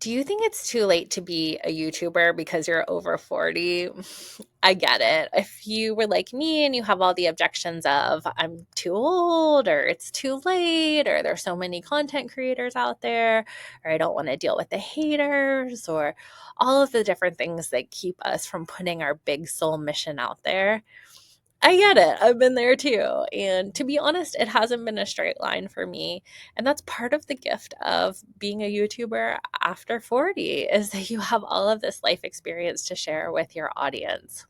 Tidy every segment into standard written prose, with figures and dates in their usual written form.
Do you think it's too late to be a YouTuber because you're over 40? I get it. If you were like me and you have all the objections of I'm too old or it's too late or there's so many content creators out there or I don't want to deal with the haters or all of the different things that keep us from putting our big soul mission out there, I get it. I've been there too. And to be honest, it hasn't been a straight line for me. And that's part of the gift of being a YouTuber after 40 is that you have all of this life experience to share with your audience.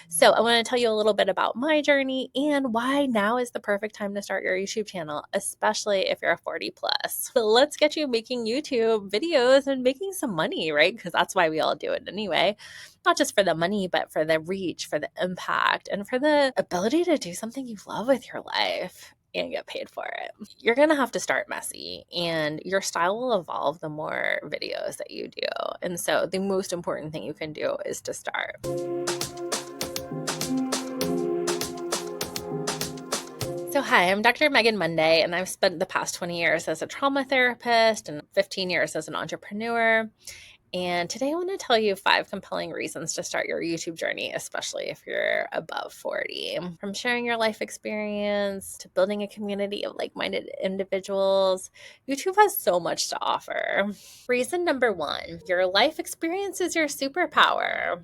So, I want to tell you a little bit about my journey and why now is the perfect time to start your YouTube channel, especially if you're a 40 plus. So, let's get you making YouTube videos and making some money, right? Because that's why we all do it anyway. Not just for the money, but for the reach, for the impact, and for the ability to do something you love with your life and get paid for it. You're going to have to start messy and your style will evolve the more videos that you do. And so the most important thing you can do is to start. So, hi, I'm Dr. Megan Monday, and I've spent the past 20 years as a trauma therapist and 15 years as an entrepreneur. And today I want to tell you 5 compelling reasons to start your YouTube journey, especially if you're above 40. From sharing your life experience to building a community of like-minded individuals, YouTube has so much to offer. Reason number 1, your life experience is your superpower.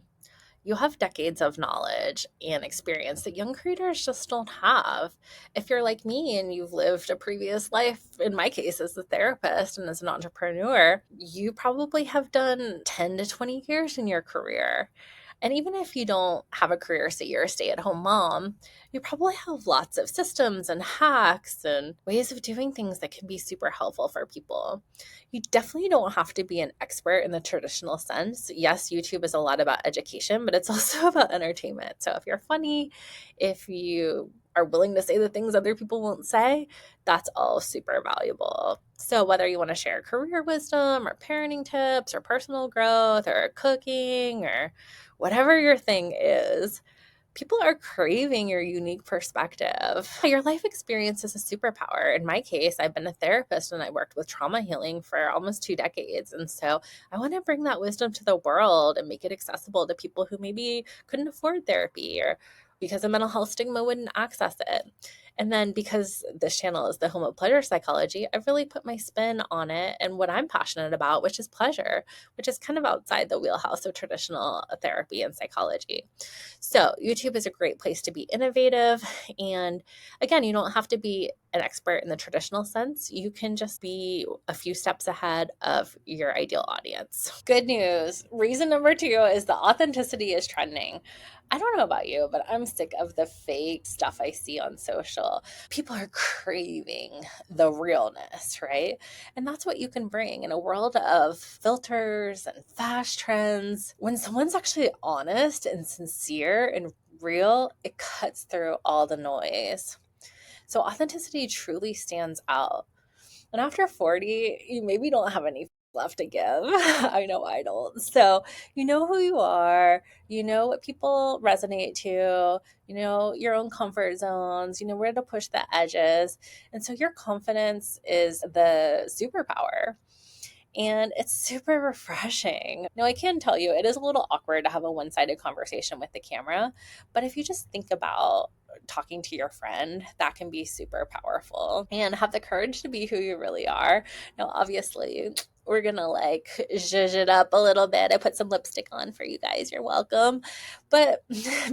You have decades of knowledge and experience that young creators just don't have. If you're like me and you've lived a previous life, in my case as a therapist and as an entrepreneur, you probably have done 10 to 20 years in your career. And even if you don't have a career, say you're a stay-at-home mom, you probably have lots of systems and hacks and ways of doing things that can be super helpful for people. You definitely don't have to be an expert in the traditional sense. Yes, YouTube is a lot about education, but it's also about entertainment. So if you're funny, if you are willing to say the things other people won't say, that's all super valuable. So whether you want to share career wisdom or parenting tips or personal growth or cooking or whatever your thing is, people are craving your unique perspective. Your life experience is a superpower. In my case, I've been a therapist and I worked with trauma healing for almost 2 decades. And so I want to bring that wisdom to the world and make it accessible to people who maybe couldn't afford therapy or because of mental health stigma wouldn't access it. And then because this channel is the home of pleasure psychology, I've really put my spin on it and what I'm passionate about, which is pleasure, which is kind of outside the wheelhouse of traditional therapy and psychology. So YouTube is a great place to be innovative. And again, you don't have to be an expert in the traditional sense. You can just be a few steps ahead of your ideal audience. Good news. Reason number 2 is the authenticity is trending. I don't know about you, but I'm sick of the fake stuff I see on social. People are craving the realness, right? And that's what you can bring in a world of filters and fast trends. When someone's actually honest and sincere and real, it cuts through all the noise. So authenticity truly stands out. And after 40, you maybe don't have any left to give. I know I don't. So you know who you are, you know what people resonate to, you know your own comfort zones, you know where to push the edges. And so your confidence is the superpower. And it's super refreshing. Now, I can tell you it is a little awkward to have a one-sided conversation with the camera, but if you just think about talking to your friend, that can be super powerful. And have the courage to be who you really are. Now, obviously, we're gonna like zhuzh it up a little bit. I put some lipstick on for you guys. You're welcome. But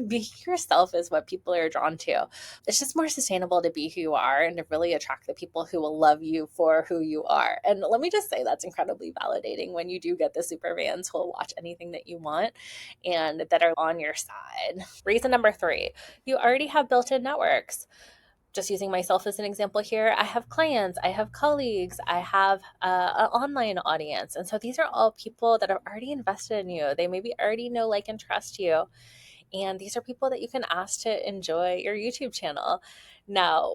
being yourself is what people are drawn to. It's just more sustainable to be who you are and to really attract the people who will love you for who you are. And let me just say that's incredibly validating when you do get the super fans who will watch anything that you want and that are on your side. Reason number 3, you already have built-in networks. Just using myself as an example here, I have clients, I have colleagues, I have an online audience. And so these are all people that are already invested in you. They maybe already know, like, and trust you. And these are people that you can ask to enjoy your YouTube channel. Now,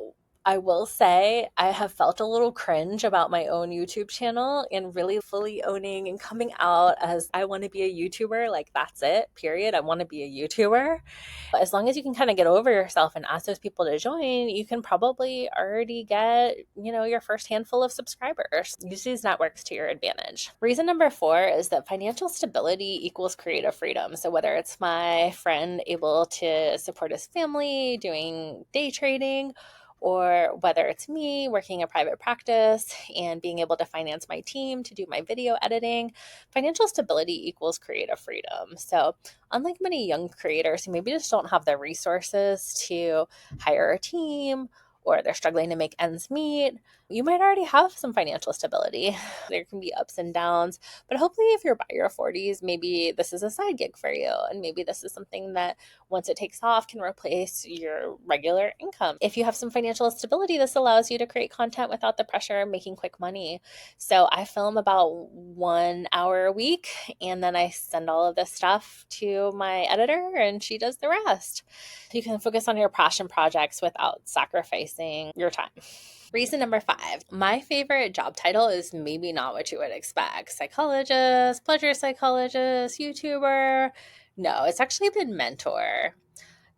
I will say I have felt a little cringe about my own YouTube channel and really fully owning and coming out as I want to be a YouTuber. Like, that's it, period. I want to be a YouTuber. As long as you can kind of get over yourself and ask those people to join, you can probably already get, your first handful of subscribers. Use these networks to your advantage. Reason number 4 is that financial stability equals creative freedom. So whether it's my friend able to support his family doing day trading, or whether it's me working a private practice and being able to finance my team to do my video editing, financial stability equals creative freedom. So unlike many young creators who maybe just don't have the resources to hire a team, or they're struggling to make ends meet, you might already have some financial stability. There can be ups and downs, but hopefully if you're by your 40s, maybe this is a side gig for you. And maybe this is something that once it takes off can replace your regular income. If you have some financial stability, this allows you to create content without the pressure of making quick money. So I film about 1 hour a week, and then I send all of this stuff to my editor and she does the rest. You can focus on your passion projects without sacrificing your time. Reason number 5, my favorite job title is maybe not what you would expect. Psychologist, pleasure psychologist, YouTuber. No, it's actually been mentor.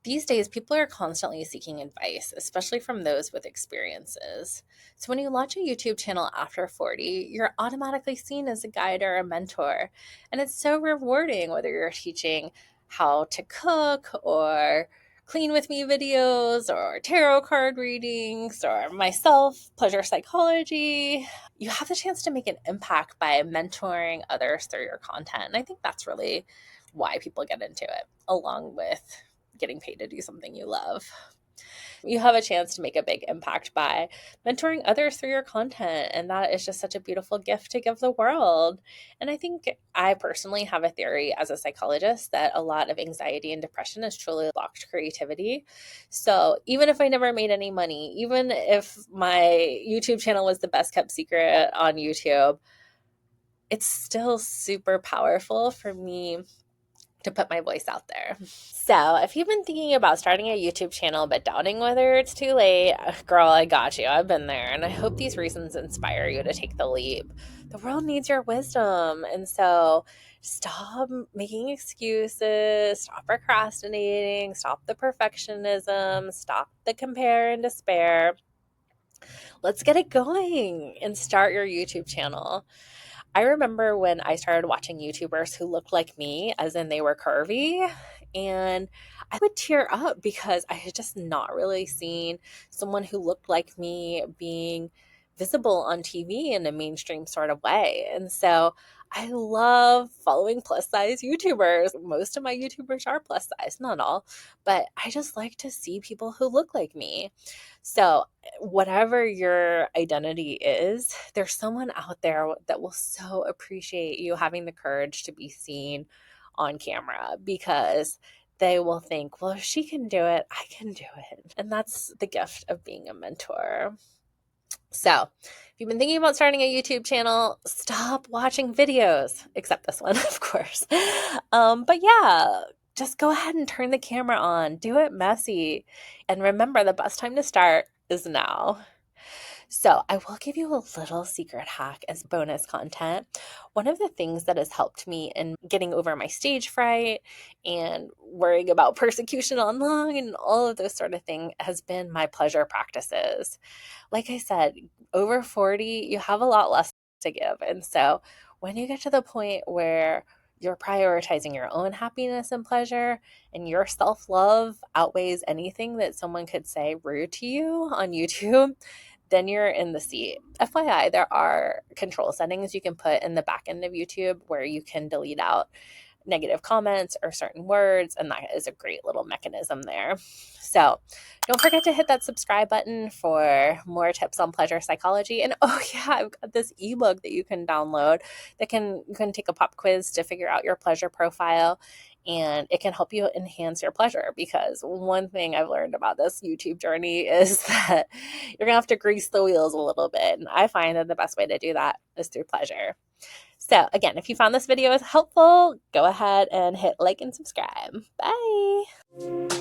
These days, people are constantly seeking advice, especially from those with experiences. So when you launch a YouTube channel after 40, you're automatically seen as a guide or a mentor. And it's so rewarding whether you're teaching how to cook or clean with me videos or tarot card readings or myself, pleasure psychology. You have the chance to make an impact by mentoring others through your content. And I think that's really why people get into it, along with getting paid to do something you love. You have a chance to make a big impact by mentoring others through your content. And that is just such a beautiful gift to give the world. And I think I personally have a theory as a psychologist that a lot of anxiety and depression is truly blocked creativity. So even if I never made any money, even if my YouTube channel was the best kept secret on YouTube, it's still super powerful for me to put my voice out there. So if you've been thinking about starting a YouTube channel but doubting whether it's too late, girl, I got you. I've been there. And I hope these reasons inspire you to take the leap. The world needs your wisdom. And so stop making excuses, stop procrastinating, stop the perfectionism, stop the compare and despair. Let's get it going and start your YouTube channel. I remember when I started watching YouTubers who looked like me, as in they were curvy, and I would tear up because I had just not really seen someone who looked like me being visible on TV in a mainstream sort of way. And so I love following plus size YouTubers. Most of my YouTubers are plus size, not all, but I just like to see people who look like me. So whatever your identity is, there's someone out there that will so appreciate you having the courage to be seen on camera, because they will think, well, if she can do it, I can do it. And that's the gift of being a mentor. So if you've been thinking about starting a YouTube channel, stop watching videos, except this one, of course. But yeah, just go ahead and turn the camera on, do it messy. And remember, the best time to start is now. So I will give you a little secret hack as bonus content. One of the things that has helped me in getting over my stage fright and worrying about persecution online and all of those sort of things has been my pleasure practices. Like I said, over 40, you have a lot less to give. And so when you get to the point where you're prioritizing your own happiness and pleasure, and your self-love outweighs anything that someone could say rude to you on YouTube, then you're in the seat. FYI, there are control settings you can put in the back end of YouTube where you can delete out negative comments or certain words, and that is a great little mechanism there. So don't forget to hit that subscribe button for more tips on pleasure psychology. And oh yeah, I've got this ebook that you can download that you can take a pop quiz to figure out your pleasure profile, and it can help you enhance your pleasure, because one thing I've learned about this YouTube journey is that you're gonna have to grease the wheels a little bit, and I find that the best way to do that is through pleasure. So again, if you found this video helpful, go ahead and hit like and subscribe. Bye.